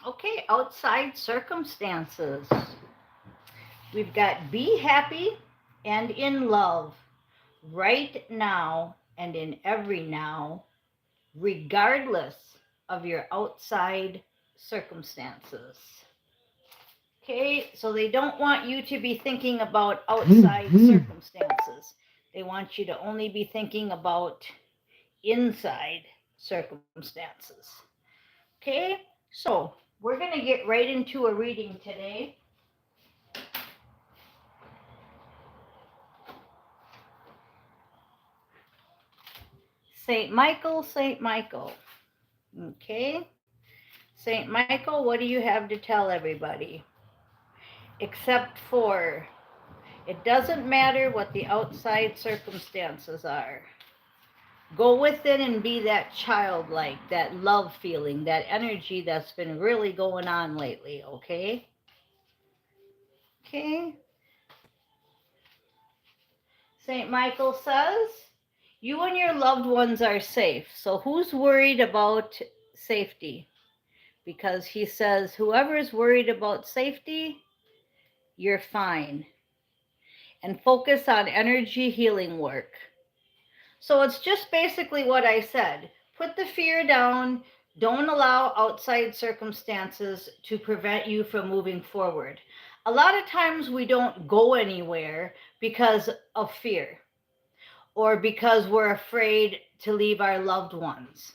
Okay, outside circumstances. We've got be happy and in love right now and in every now, regardless of your outside circumstances. Okay, so they don't want you to be thinking about outside circumstances. They want you to only be thinking about inside circumstances. Okay, so we're going to get right into a reading today. Saint Michael, Saint Michael. Okay, Saint Michael, what do you have to tell everybody? Except for it doesn't matter what the outside circumstances are. Go within and be that childlike, that love feeling, that energy that's been really going on lately, okay? Okay. St. Michael says, you and your loved ones are safe. So who's worried about safety? Because he says, whoever is worried about safety, you're fine. And focus on energy healing work. So it's just basically what I said. Put the fear down. Don't allow outside circumstances to prevent you from moving forward. A lot of times we don't go anywhere because of fear or because we're afraid to leave our loved ones.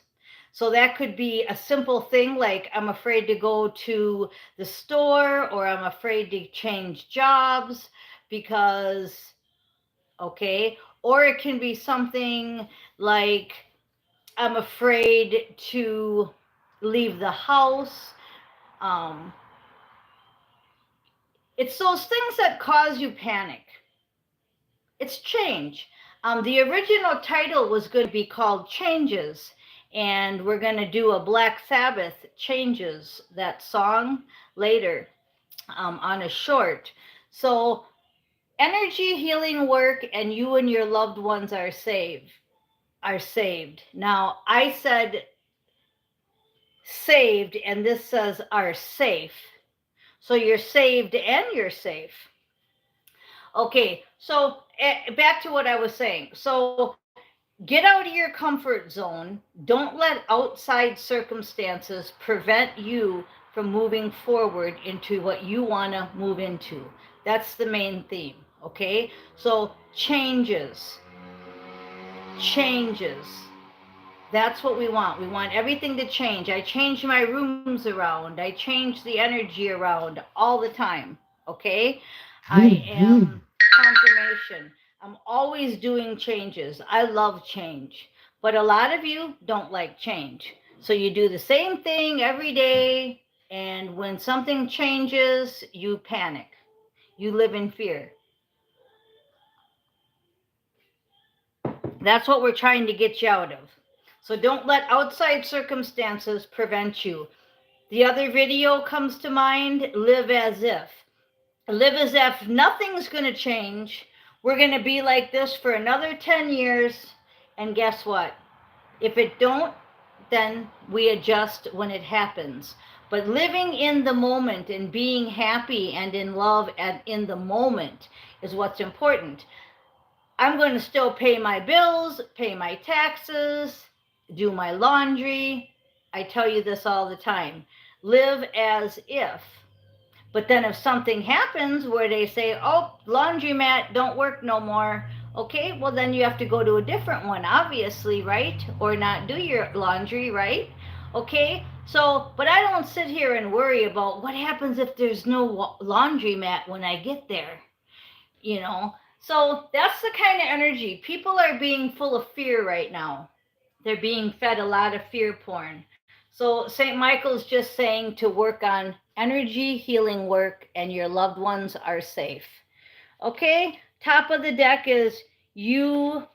So that could be a simple thing like I'm afraid to go to the store, or I'm afraid to change jobs because, okay, or it can be something like I'm afraid to leave the house. Um, it's those things that cause you panic. It's change. The original title was going to be called Changes, and we're going to do a Black Sabbath Changes, that song, later on a short. So energy healing work, and you and your loved ones are saved. Now, I said saved, and this says are safe. So you're saved and you're safe. Okay, so back to what I was saying. So get out of your comfort zone. Don't let outside circumstances prevent you from moving forward into what you want to move into. That's the main theme, okay? So changes. That's what we want. We want everything to change. I change my rooms around. I change the energy around all the time. Okay? I am confirmation. I'm always doing changes. I love change. But a lot of you don't like change. So you do the same thing every day. And when something changes, you panic. You live in fear. That's what we're trying to get you out of. So don't let outside circumstances prevent you. The other video comes to mind, live as if. Live as if nothing's going to change. We're going to be like this for another 10 years. And guess what? If it don't, then we adjust when it happens. But living in the moment and being happy and in love and in the moment is what's important. I'm going to still pay my bills, pay my taxes, do my laundry. I tell you this all the time. Live as if. But then if something happens where they say, oh, laundromat don't work no more, okay, well then you have to go to a different one, obviously, right? Or not do your laundry, right? Okay, so, but I don't sit here and worry about what happens if there's no laundromat when I get there, you know? So that's the kind of energy. People are being full of fear right now. They're being fed a lot of fear porn. So St. Michael's just saying to work on energy healing work, and your loved ones are safe. Okay, top of the deck is you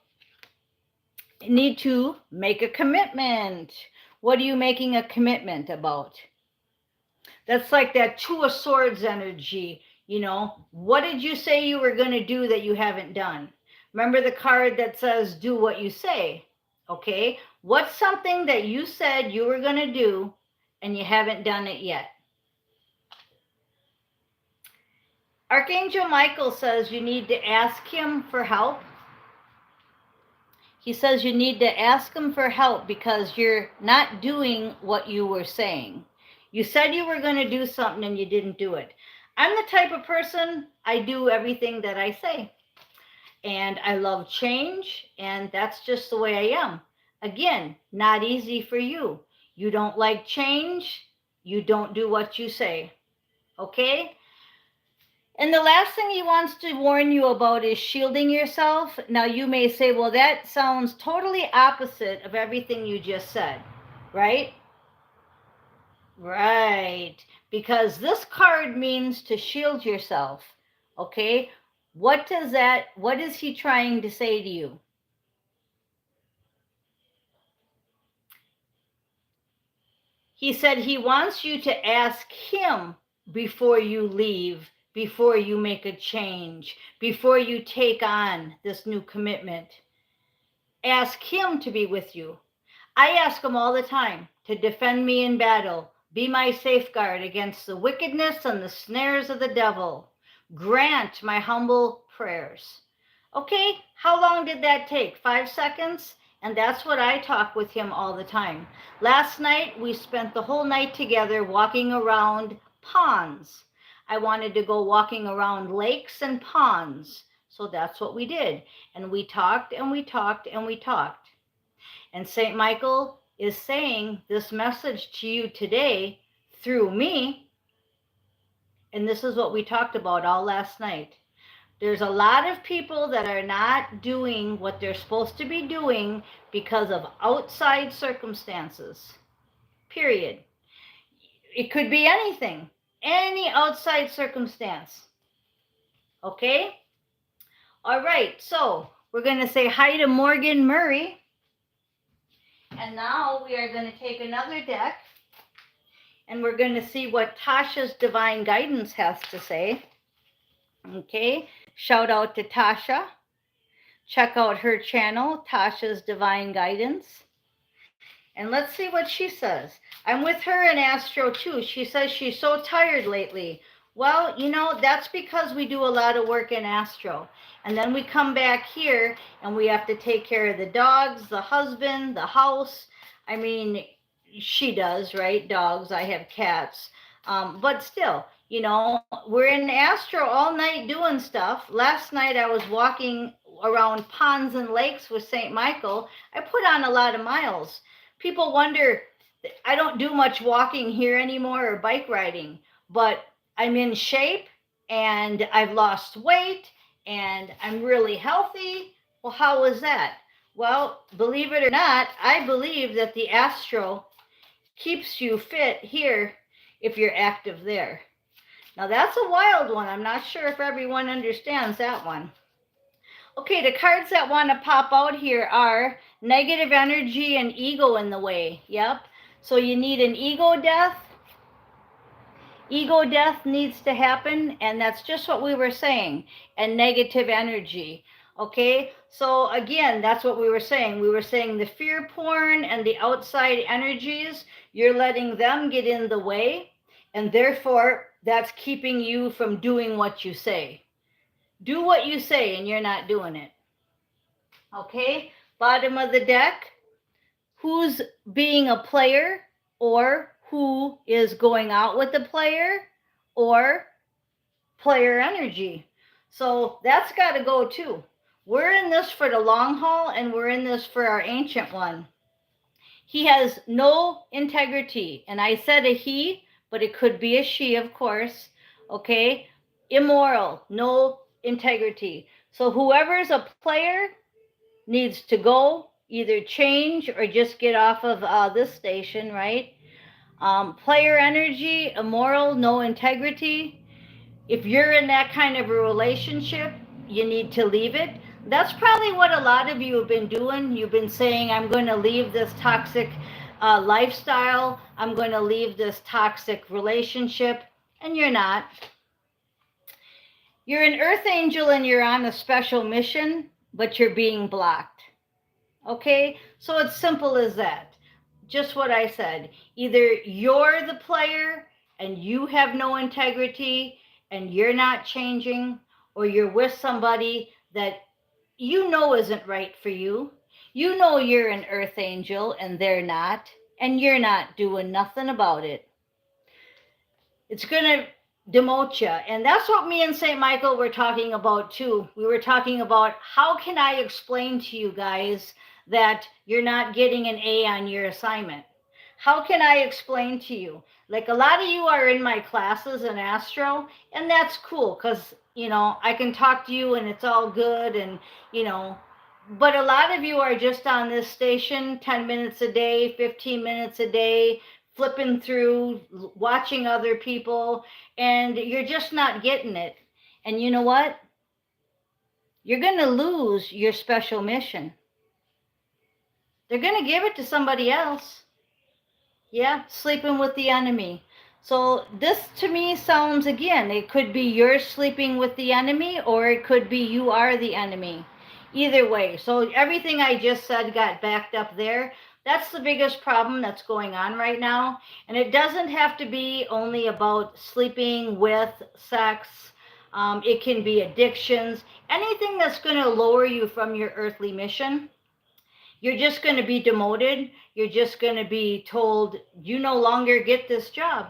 need to make a commitment. What are you making a commitment about? That's like that Two of Swords energy. You know, what did you say you were going to do that you haven't done? Remember the card that says do what you say. Okay, what's something that you said you were going to do and you haven't done it yet? Archangel Michael says you need to ask him for help. He says you need to ask him for help because you're not doing what you were saying. You said you were going to do something and you didn't do it. I'm the type of person, I do everything that I say. And I love change, and that's just the way I am. Again, not easy for you. You don't like change, you don't do what you say. Okay? And the last thing he wants to warn you about is shielding yourself. Now, you may say, well, that sounds totally opposite of everything you just said, right? Right. Because this card means to shield yourself. Okay? What is he trying to say to you? He said he wants you to ask him before you leave, before you make a change, before you take on this new commitment. Ask him to be with you. I ask him all the time to defend me in battle, be my safeguard against the wickedness and the snares of the devil. Grant my humble prayers. Okay, how long did that take? 5 seconds? And that's what I talk with him all the time. Last night, we spent the whole night together walking around ponds. I wanted to go walking around lakes and ponds. So that's what we did. And we talked and we talked and we talked. And St. Michael is saying this message to you today through me. And this is what we talked about all last night. There's a lot of people that are not doing what they're supposed to be doing because of outside circumstances. Period. It could be anything, any outside circumstance. Okay? All right, so we're going to say hi to Morgan Murray. And now we are going to take another deck and we're going to see what Tasha's Divine Guidance has to say. Okay, shout out to Tasha. Check out her channel, Tasha's Divine Guidance. And let's see what she says. I'm with her in Astro too. She says she's so tired lately. Well, you know, that's because we do a lot of work in Astro. And then we come back here and we have to take care of the dogs, the husband, the house. I mean, she does, right? Dogs. I have cats. But still, you know, we're in Astro all night doing stuff. Last night I was walking around ponds and lakes with St. Michael. I put on a lot of miles. People wonder, I don't do much walking here anymore or bike riding, but I'm in shape and I've lost weight and I'm really healthy. Well, how was that? Well, believe it or not, I believe that the Astro keeps you fit here if you're active there. Now that's a wild one. I'm not sure if everyone understands that one. Okay, the cards that want to pop out here are negative energy and ego in the way. Yep. So you need an ego death. Ego death needs to happen, and that's just what we were saying. And negative energy. Okay, so again, that's what we were saying. We were saying the fear porn and the outside energies, you're letting them get in the way, and therefore that's keeping you from doing what you say. Do what you say, and you're not doing it. Okay, bottom of the deck, who's being a player, or who is going out with the player, or player energy. So that's got to go too. We're in this for the long haul, and we're in this for our ancient one. He has no integrity, and I said a he, but it could be a she, of course. Okay, immoral, no integrity. So whoever's a player needs to go, either change or just get off of this station, right? Player energy, immoral, no integrity. If you're in that kind of a relationship, you need to leave it. That's probably what a lot of you have been doing. You've been saying, I'm going to leave this toxic lifestyle. I'm going to leave this toxic relationship. And you're not. You're an earth angel and you're on a special mission, but you're being blocked. Okay? So it's simple as that. Just what I said. Either you're the player and you have no integrity and you're not changing, or you're with somebody that you know isn't right for you, you know you're an earth angel and they're not, and you're not doing nothing about it, it's going to demote you. And that's what me and St. Michael were talking about too. We were talking about how can I explain to you guys that you're not getting an A on your assignment? How can I explain to you? Like, a lot of you are in my classes in Astro, and that's cool because, I can talk to you and it's all good, and, but a lot of you are just on this station 10 minutes a day, 15 minutes a day, flipping through, watching other people, and you're just not getting it. And you know what? You're going to lose your special mission. They're going to give it to somebody else. Yeah, sleeping with the enemy. So this to me sounds, again, it could be you're sleeping with the enemy, or it could be you are the enemy. Either way. So everything I just said got backed up there. That's the biggest problem that's going on right now. And it doesn't have to be only about sleeping with, sex. It can be addictions, anything that's going to lower you from your earthly mission. You're just going to be demoted. You're just going to be told you no longer get this job.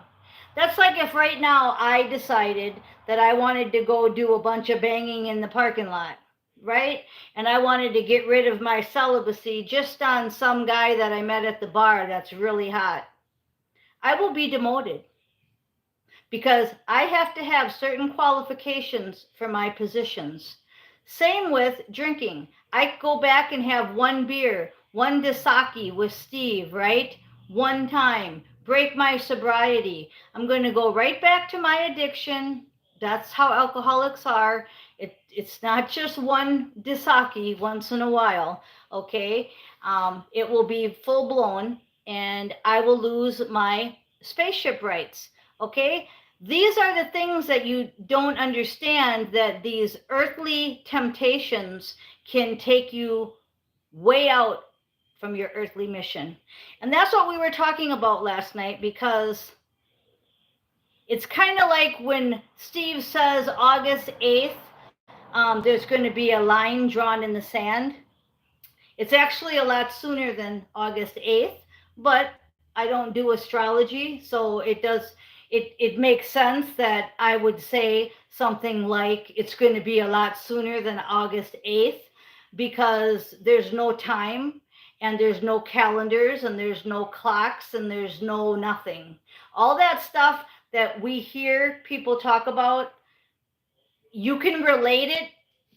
That's like if right now I decided that I wanted to go do a bunch of banging in the parking lot, right? And I wanted to get rid of my celibacy just on some guy that I met at the bar that's really hot. I will be demoted because I have to have certain qualifications for my positions. Same with drinking. I go back and have one beer, one Dasaki with Steve, right? One time, break my sobriety. I'm going to go right back to my addiction. That's how alcoholics are. It's not just one Dasaki once in a while, okay? It will be full blown, and I will lose my spaceship rights, okay? These are the things that you don't understand, that these earthly temptations can take you way out from your earthly mission. And that's what we were talking about last night, because it's kind of like when Steve says August 8th, there's going to be a line drawn in the sand. It's actually a lot sooner than August 8th, but I don't do astrology, so it makes sense that I would say something like it's going to be a lot sooner than August 8th, because there's no time, and there's no calendars, and there's no clocks, and there's no nothing. All that stuff that we hear people talk about, you can relate it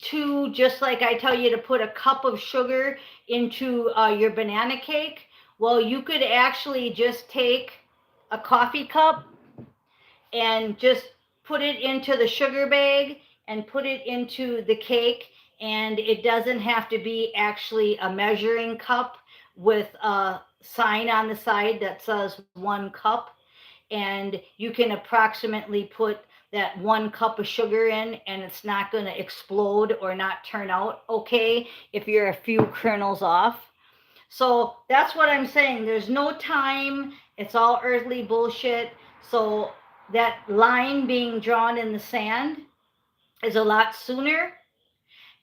to, just like I tell you to put a cup of sugar into your banana cake. Well, you could actually just take a coffee cup and just put it into the sugar bag and put it into the cake, and it doesn't have to be actually a measuring cup with a sign on the side that says 1 cup, and you can approximately put that 1 cup of sugar in, and it's not going to explode or not turn out okay if you're a few kernels off. So that's what I'm saying. There's no time. It's all earthly bullshit. So that line being drawn in the sand is a lot sooner.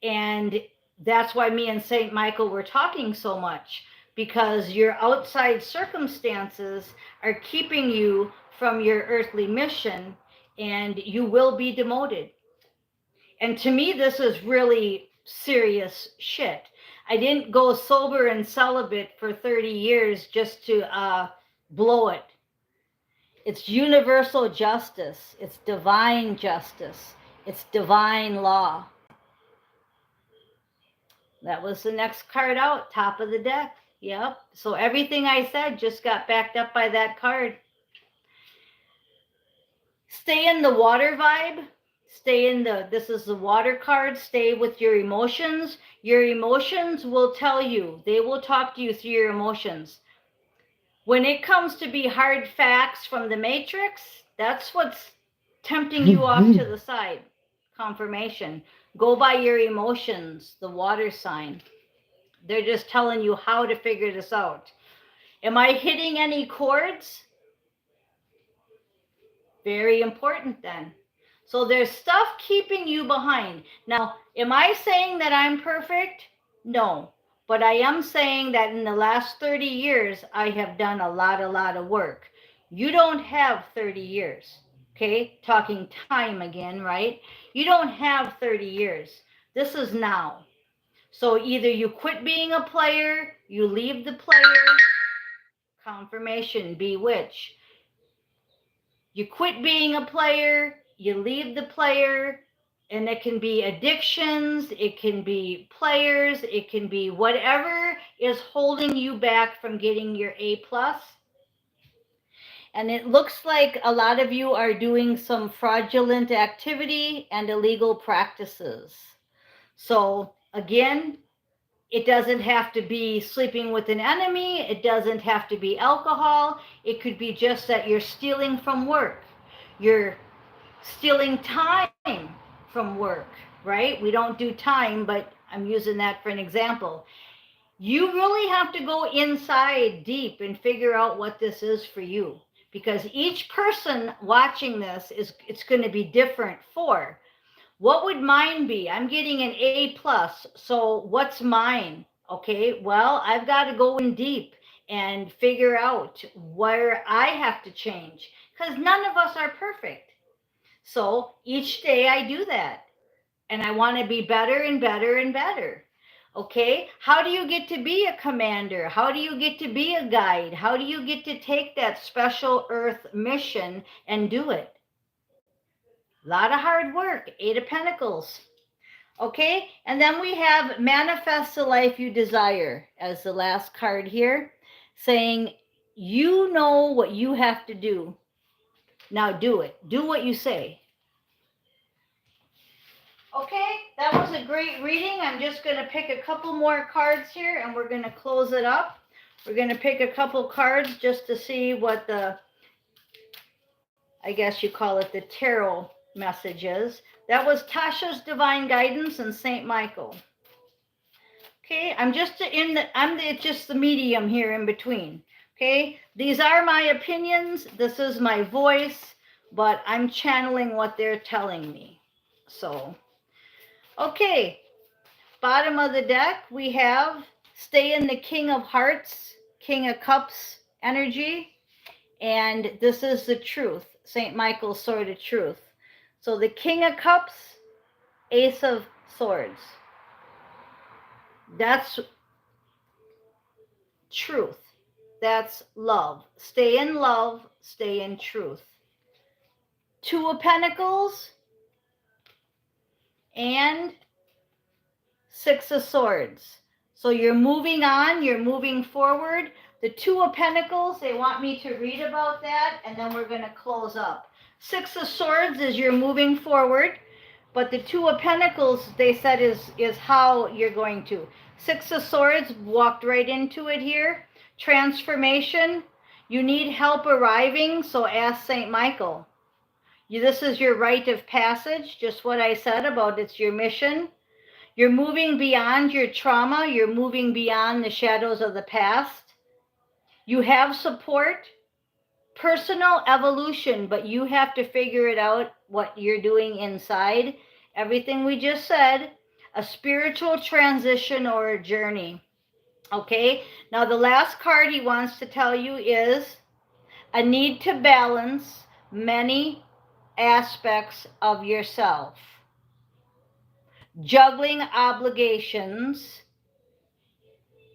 And that's why me and St. Michael were talking so much, because your outside circumstances are keeping you from your earthly mission, and you will be demoted. And to me, this is really serious shit. I didn't go sober and celibate for 30 years just to blow it. It's universal justice. It's divine justice. It's divine law. That was the next card out, top of the deck. Yep. So everything I said just got backed up by that card. Stay in the water vibe. This is the water card. Stay with your emotions. Your emotions will tell you. They will talk to you through your emotions. When it comes to be hard facts from the matrix, that's what's tempting you off to the side. Confirmation. Go by your emotions, the water sign. They're just telling you how to figure this out. Am I hitting any chords? Very important then. So there's stuff keeping you behind. Now, am I saying that I'm perfect? No. But I am saying that in the last 30 years, I have done a lot of work. You don't have 30 years, okay? Talking time again, right? You don't have 30 years. This is now. So either you quit being a player, you leave the player, confirmation, bewitch. You quit being a player, you leave the player, and it can be addictions, it can be players, it can be whatever is holding you back from getting your A plus. And it looks like a lot of you are doing some fraudulent activity and illegal practices. So again, it doesn't have to be sleeping with an enemy. It doesn't have to be alcohol. It could be just that you're stealing from work. You're stealing time from work, right? We don't do time, but I'm using that for an example. You really have to go inside deep and figure out what this is for you, because each person watching this it's going to be different for. What would mine be? I'm getting an A plus. So what's mine? Okay, well, I've got to go in deep and figure out where I have to change, because none of us are perfect. So each day I do that, and I want to be better and better and better. Okay, how do you get to be a commander? How do you get to be a guide? How do you get to take that special earth mission and do it? A lot of hard work. 8 of Pentacles. Okay, and then we have manifest the life you desire as the last card here, saying you know what you have to do. Now do it. Do what you say. Okay, that was a great reading. I'm just going to pick a couple more cards here and we're going to close it up. We're going to pick a couple cards just to see what the, I guess you call it the tarot message is. That was Tasha's Divine Guidance and St. Michael. Okay, I'm just just the medium here in between. Okay, these are my opinions. This is my voice, but I'm channeling what they're telling me. So, okay, bottom of the deck, we have stay in the King of Hearts, King of Cups energy. And this is the truth, St. Michael's Sword of Truth. So the King of Cups, Ace of Swords. That's truth. That's love. Stay in love, stay in truth. 2 of Pentacles and 6 of Swords. So you're moving on, you're moving forward. The 2 of Pentacles, they want me to read about that, and then we're going to close up. 6 of Swords is you're moving forward, but the 2 of Pentacles, they said, is how you're going to. 6 of Swords, walked right into it here. Transformation. You need help arriving, so ask St. Michael. This is your rite of passage, just what I said about it's your mission. You're moving beyond your trauma. You're moving beyond the shadows of the past. You have support, personal evolution, but you have to figure it out what you're doing inside. Everything we just said, a spiritual transition or a journey. Okay, now the last card he wants to tell you is a need to balance many aspects of yourself. Juggling obligations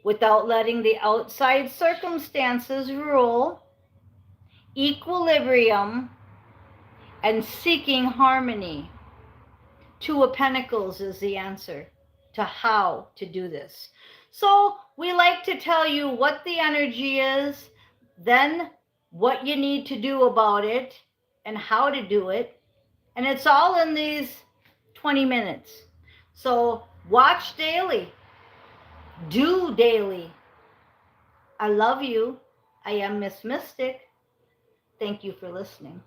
without letting the outside circumstances rule, equilibrium, and seeking harmony. 2 of Pentacles is the answer to how to do this. So we like to tell you what the energy is, then what you need to do about it, and how to do it. And it's all in these 20 minutes. So watch daily. Do daily. I love you. I am Miss Mystic. Thank you for listening.